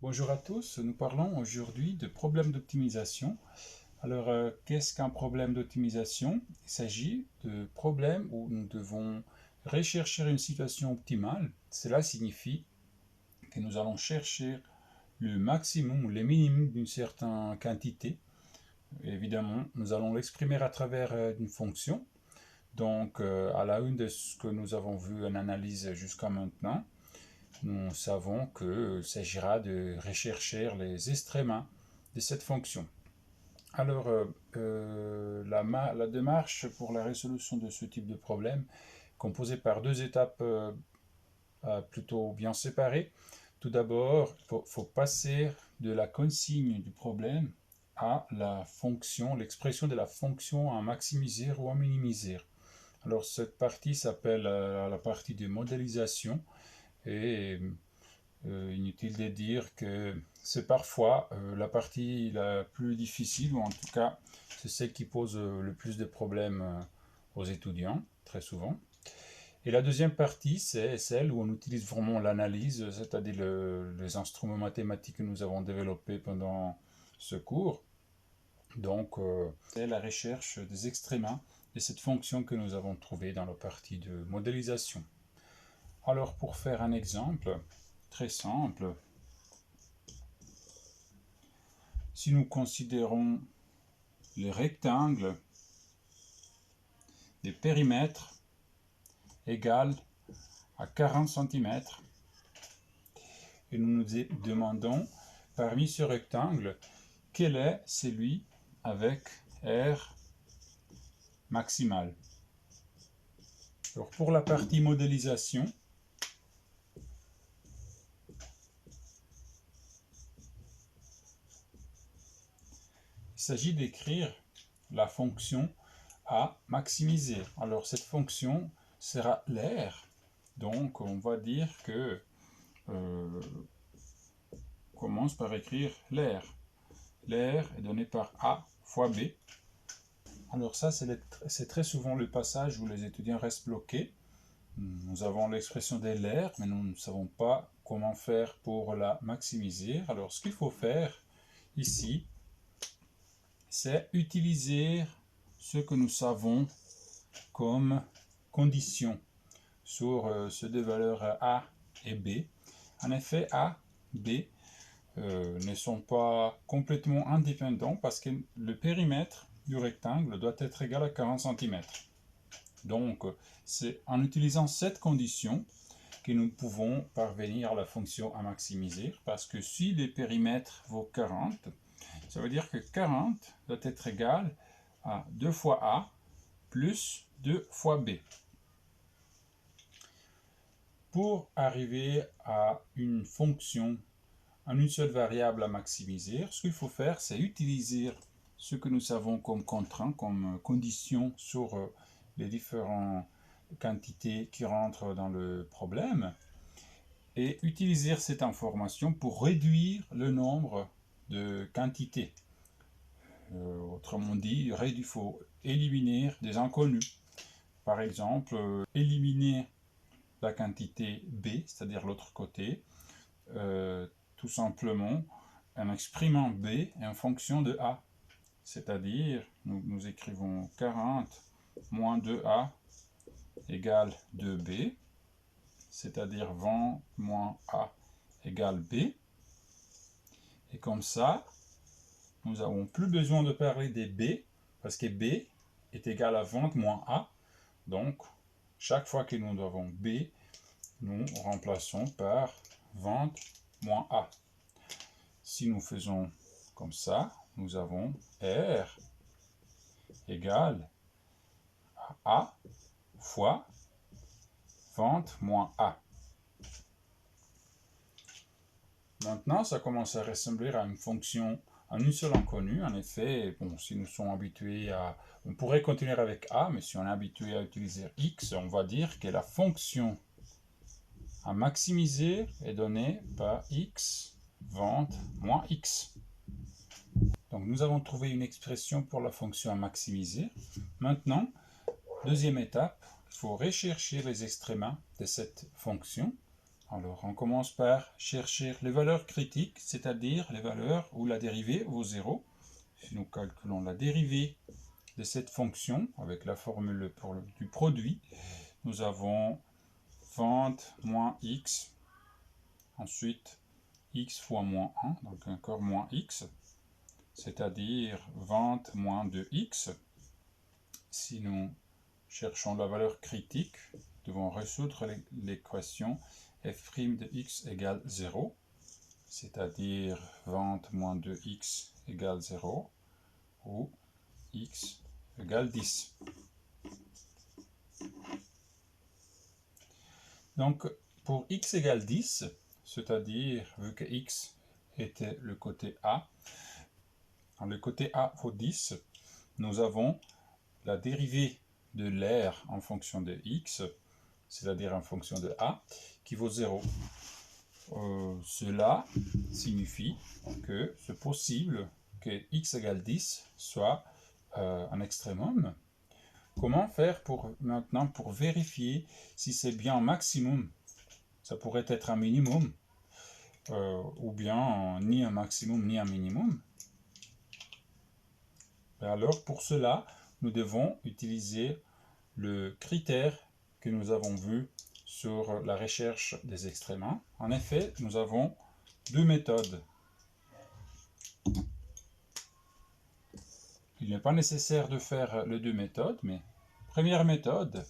Bonjour à tous, nous parlons aujourd'hui de problèmes d'optimisation. Alors, qu'est-ce qu'un problème d'optimisation? Il s'agit de problèmes où nous devons rechercher une situation optimale. Cela signifie que nous allons chercher le maximum ou le minimum d'une certaine quantité. Évidemment, nous allons l'exprimer à travers une fonction. Donc, à la une de ce que nous avons vu en analyse jusqu'à maintenant, nous savons qu'il s'agira de rechercher les extrémas de cette fonction. Alors, la démarche pour la résolution de ce type de problème, composée par deux étapes plutôt bien séparées. Tout d'abord, faut passer de la consigne du problème à la fonction, l'expression de la fonction à maximiser ou à minimiser. Alors, cette partie s'appelle la partie de modélisation et inutile de dire que c'est parfois la partie la plus difficile, ou en tout cas c'est celle qui pose le plus de problèmes aux étudiants, très souvent. Et la deuxième partie, c'est celle où on utilise vraiment l'analyse, c'est-à-dire les instruments mathématiques que nous avons développés pendant ce cours. Donc, c'est la recherche des extrémas de cette fonction que nous avons trouvée dans la partie de modélisation. Alors, pour faire un exemple très simple, si nous considérons les rectangles des périmètres égal à 40 cm et nous nous demandons parmi ce rectangle quel est celui avec R maximal. Alors pour la partie modélisation, il s'agit d'écrire la fonction à maximiser. Alors cette fonction sera l'air. Donc on va dire que commence par écrire l'air. L'air est donné par A fois B. Alors ça, c'est très souvent le passage où les étudiants restent bloqués. Nous avons l'expression de l'air, mais nous ne savons pas comment faire pour la maximiser. Alors ce qu'il faut faire ici, c'est utiliser ce que nous savons comme condition sur ces deux valeurs A et B. En effet, A, B ne sont pas complètement indépendants parce que le périmètre du rectangle doit être égal à 40 cm. Donc, c'est en utilisant cette condition que nous pouvons parvenir à la fonction à maximiser, parce que si le périmètre vaut 40, ça veut dire que 40 doit être égal à 2 fois A plus 2 fois B. Pour arriver à une fonction en une seule variable à maximiser, ce qu'il faut faire, c'est utiliser ce que nous savons comme contraint, comme condition sur les différentes quantités qui rentrent dans le problème, et utiliser cette information pour réduire le nombre de quantités. Autrement dit, il faut éliminer des inconnus. Par exemple, éliminer la quantité B, c'est-à-dire l'autre côté, tout simplement en exprimant B en fonction de A. C'est-à-dire, nous écrivons 40 moins 2A égale 2B, c'est-à-dire 20 moins A égale B. Et comme ça, nous n'avons plus besoin de parler des B, parce que B est égal à 20 moins A. Donc, chaque fois que nous avons B, nous remplaçons par 20 moins A. Si nous faisons comme ça, nous avons R égale à A fois 20 moins A. Maintenant, ça commence à ressembler à une fonction en une seule inconnue. En effet, bon, si nous sommes habitués à... On pourrait continuer avec A, mais si on est habitué à utiliser X, on va dire que la fonction à maximiser est donnée par X 20 moins X. Donc nous avons trouvé une expression pour la fonction à maximiser. Maintenant, deuxième étape, il faut rechercher les extrémas de cette fonction. Alors, on commence par chercher les valeurs critiques, c'est-à-dire les valeurs où la dérivée vaut 0. Si nous calculons la dérivée de cette fonction avec la formule du produit, nous avons vente moins x, ensuite x fois moins 1, donc encore moins x, c'est-à-dire vente moins 2x. Si nous cherchons la valeur critique, nous devons résoudre l'équation f' de x égale 0, c'est-à-dire vente moins 2x égale 0, ou x égale 10. Donc, pour x égale 10, c'est-à-dire, vu que x était le côté A, le côté A vaut 10, nous avons la dérivée de l'air en fonction de x, c'est-à-dire en fonction de A, qui vaut 0. Cela signifie que c'est possible que x égale 10 soit un extrémum. Comment faire maintenant pour vérifier si c'est bien un maximum? Ça pourrait être un minimum, ou bien ni un maximum ni un minimum. Et alors pour cela, nous devons utiliser le critère que nous avons vu sur la recherche des extrémas. En effet, nous avons deux méthodes. Il n'est pas nécessaire de faire les deux méthodes, mais première méthode,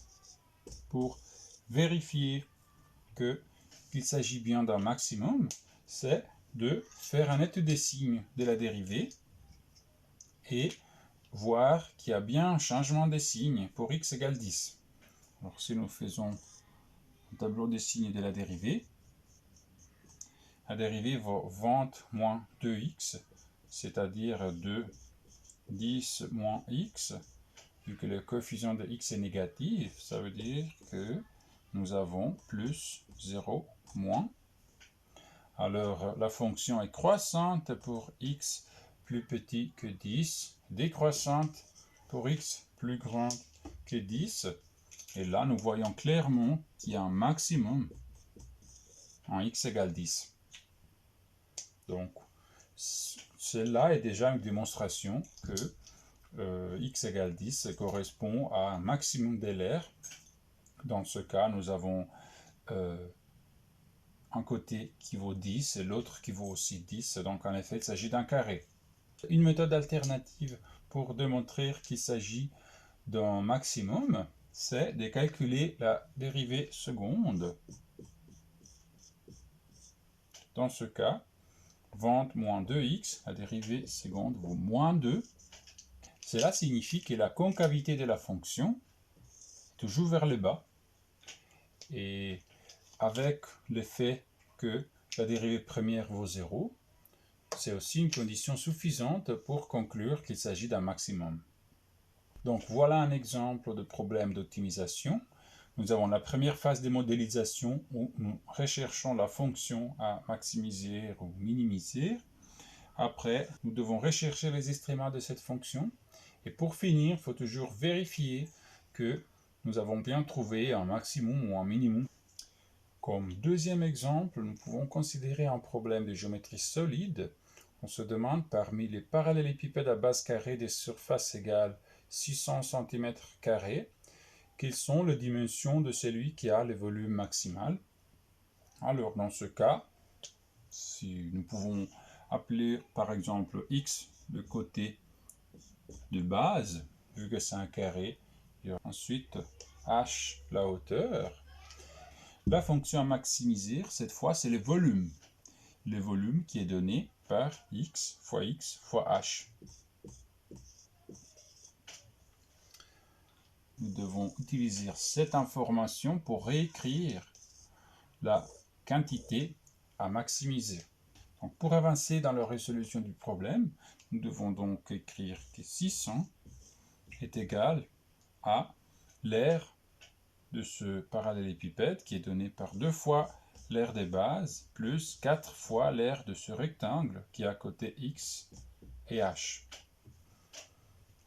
pour vérifier qu'il s'agit bien d'un maximum, c'est de faire un étude des signes de la dérivée et voir qu'il y a bien un changement des signes pour x égale 10. Alors si nous faisons un tableau des signes de la dérivée vaut vente moins 2x, c'est-à-dire de 10 moins x. Vu que le coefficient de x est négatif, ça veut dire que nous avons plus 0 moins. Alors la fonction est croissante pour x plus petit que 10, décroissante pour x plus grand que 10. Et là, nous voyons clairement qu'il y a un maximum en x égale 10. Donc, cela est déjà une démonstration que x égale 10 correspond à un maximum de l'air. Dans ce cas, nous avons un côté qui vaut 10 et l'autre qui vaut aussi 10. Donc, en effet, il s'agit d'un carré. Une méthode alternative pour démontrer qu'il s'agit d'un maximum, c'est de calculer la dérivée seconde. Dans ce cas, vente moins 2x, la dérivée seconde vaut moins 2. Cela signifie que la concavité de la fonction est toujours vers le bas. Et avec le fait que la dérivée première vaut 0, c'est aussi une condition suffisante pour conclure qu'il s'agit d'un maximum. Donc voilà un exemple de problème d'optimisation. Nous avons la première phase de modélisation où nous recherchons la fonction à maximiser ou minimiser. Après, nous devons rechercher les extrémas de cette fonction. Et pour finir, il faut toujours vérifier que nous avons bien trouvé un maximum ou un minimum. Comme deuxième exemple, nous pouvons considérer un problème de géométrie solide. On se demande parmi les parallélépipèdes à base carrée des surfaces égales 600 cm², quelles sont les dimensions de celui qui a le volume maximal. Alors dans ce cas, si nous pouvons appeler par exemple x le côté de base, vu que c'est un carré, et ensuite h la hauteur. La fonction à maximiser, cette fois, c'est le volume. Le volume qui est donné par x fois h. Nous devons utiliser cette information pour réécrire la quantité à maximiser. Donc, pour avancer dans la résolution du problème, nous devons donc écrire que 600 est égal à l'aire de ce parallélépipède qui est donné par 2 fois l'aire des bases plus 4 fois l'aire de ce rectangle qui est à côté x et h.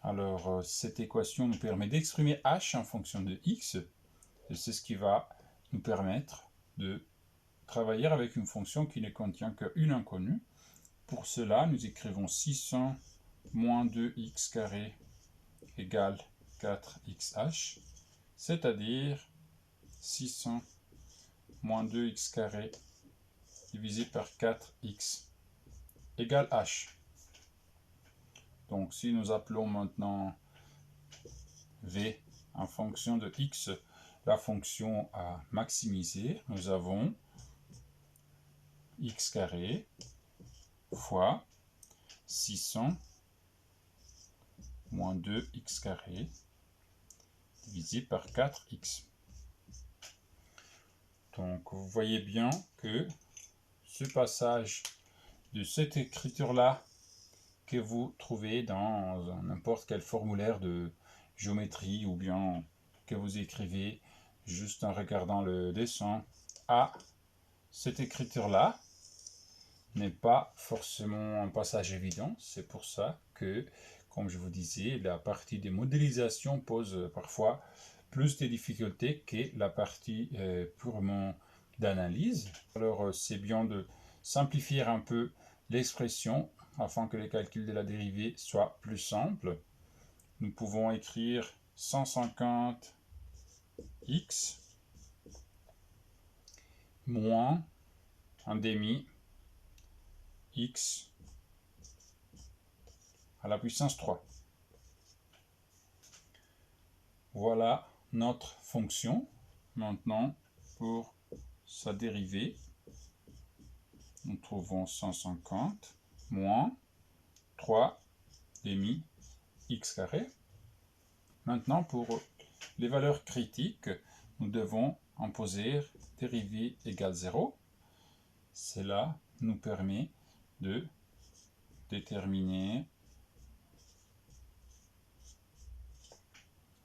Alors, cette équation nous permet d'exprimer h en fonction de x, et c'est ce qui va nous permettre de travailler avec une fonction qui ne contient qu'une inconnue. Pour cela, nous écrivons 600 moins 2x carré égale 4xh, c'est-à-dire 600 moins 2x carré divisé par 4x égale h. Donc si nous appelons maintenant v en fonction de x, la fonction à maximiser, nous avons x carré fois 600 moins 2x carré divisé par 4x. Donc vous voyez bien que ce passage de cette écriture-là que vous trouvez dans n'importe quel formulaire de géométrie ou bien que vous écrivez juste en regardant le dessin à cette écriture-là n'est pas forcément un passage évident. C'est pour ça que, comme je vous disais, la partie des modélisations pose parfois plus de difficultés que la partie purement d'analyse. Alors c'est bien de simplifier un peu l'expression afin que les calculs de la dérivée soient plus simples. Nous pouvons écrire 150x moins 1/2 x à la puissance 3. Voilà notre fonction. Maintenant, pour sa dérivée, nous trouvons 150 moins 3/2 x carré. Maintenant, pour les valeurs critiques, nous devons en poser dérivée égale 0. Cela nous permet de déterminer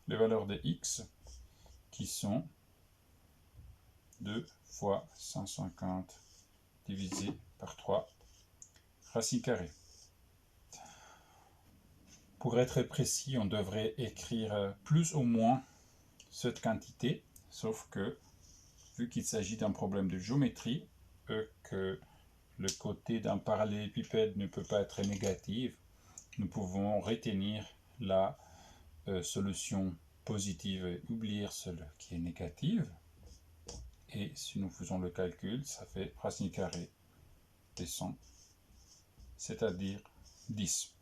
les valeurs de x qui sont 2 fois 150 divisé par 3 racine carrée. Pour être précis, on devrait écrire plus ou moins cette quantité, sauf que vu qu'il s'agit d'un problème de géométrie, que le côté d'un parallélépipède ne peut pas être négatif, nous pouvons retenir la solution positive et oublier celle qui est négative. Et si nous faisons le calcul, ça fait racine carrée de 100, c'est-à-dire 10.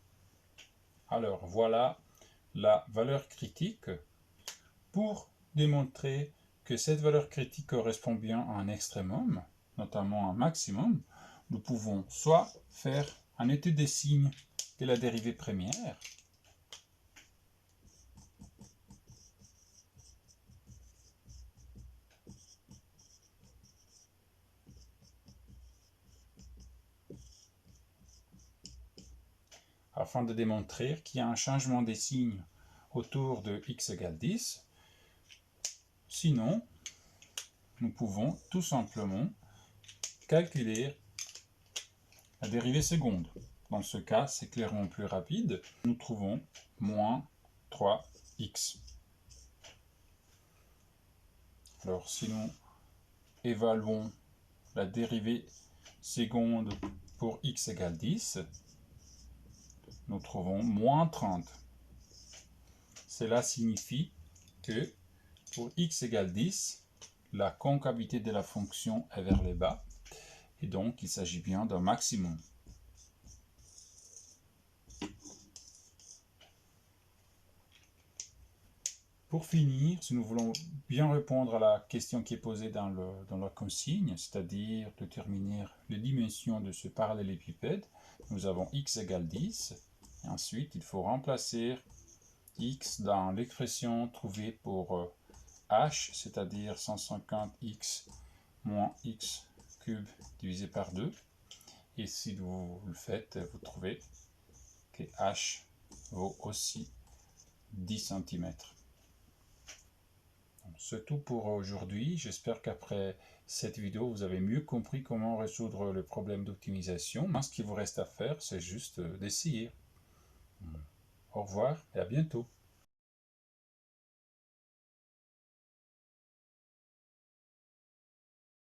Alors voilà la valeur critique. Pour démontrer que cette valeur critique correspond bien à un extrémum, notamment un maximum, nous pouvons soit faire une étude des signes de la dérivée première, afin de démontrer qu'il y a un changement des signes autour de x égale 10. Sinon, nous pouvons tout simplement calculer la dérivée seconde. Dans ce cas, c'est clairement plus rapide. Nous trouvons moins 3x. Alors, si nous évaluons la dérivée seconde pour x égale 10, nous trouvons moins 30. Cela signifie que pour x égale 10, la concavité de la fonction est vers le bas, et donc il s'agit bien d'un maximum. Pour finir, si nous voulons bien répondre à la question qui est posée dans la consigne, c'est-à-dire déterminer les dimensions de ce parallélépipède, nous avons x égale 10, et ensuite il faut remplacer x dans l'expression trouvée pour h, c'est-à-dire 150x moins x cube divisé par 2. Et si vous le faites, vous trouvez que h vaut aussi 10 cm. C'est tout pour aujourd'hui. J'espère qu'après cette vidéo, vous avez mieux compris comment résoudre le problème d'optimisation. Ce qu'il vous reste à faire, c'est juste d'essayer. Au revoir et à bientôt.